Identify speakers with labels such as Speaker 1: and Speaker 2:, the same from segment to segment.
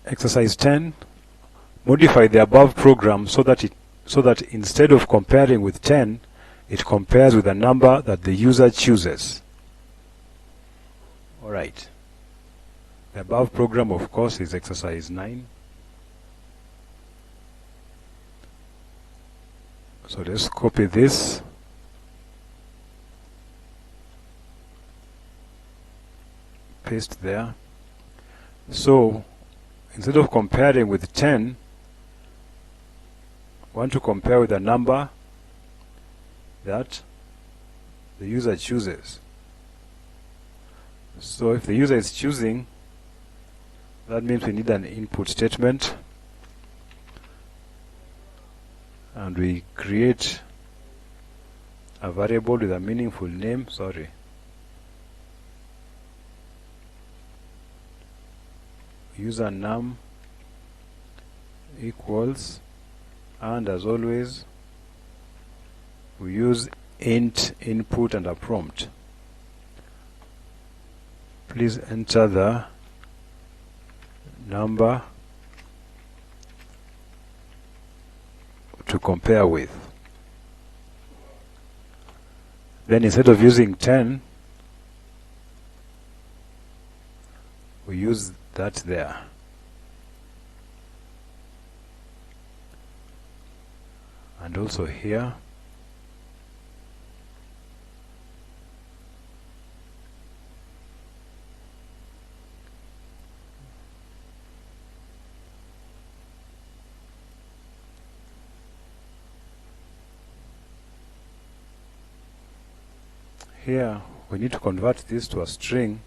Speaker 1: Exercise 10. Modify the above program so that instead of comparing with 10, it compares with a number that the user chooses. Alright. The above program, of course, is exercise 9. So let's copy this. Paste there. So instead of comparing with 10, I want to compare with a number that the user chooses. So if the user is choosing, that means we need an input statement, and we create a variable with a meaningful name. User num equals, and as always we use int input and a prompt. Please enter the number to compare with. Then instead of using 10, we use that there. And also here. Here we need to convert this to a string.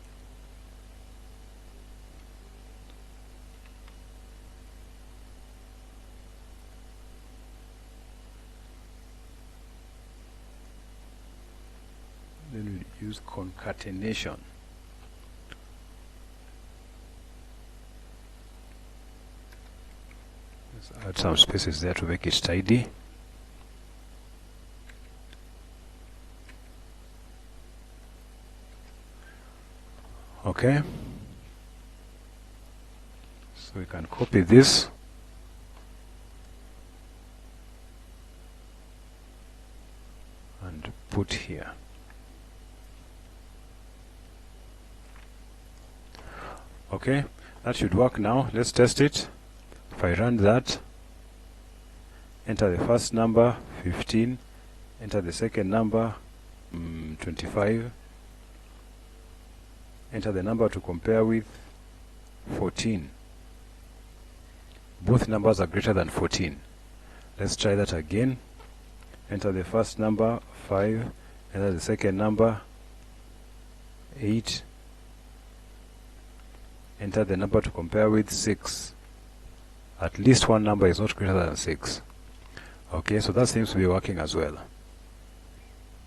Speaker 1: Then we use concatenation. Let's add some spaces there to make it tidy. Okay, so we can copy this and put here. Okay, that should work now. Let's test it. If I run that, enter the first number 15, enter the second number 25, enter the number to compare with 14. Both numbers are greater than 14. Let's try that again. Enter the first number 5, enter the second number 8, enter the number to compare with 6. At least one number is not greater than 6. Okay, so that seems to be working as well.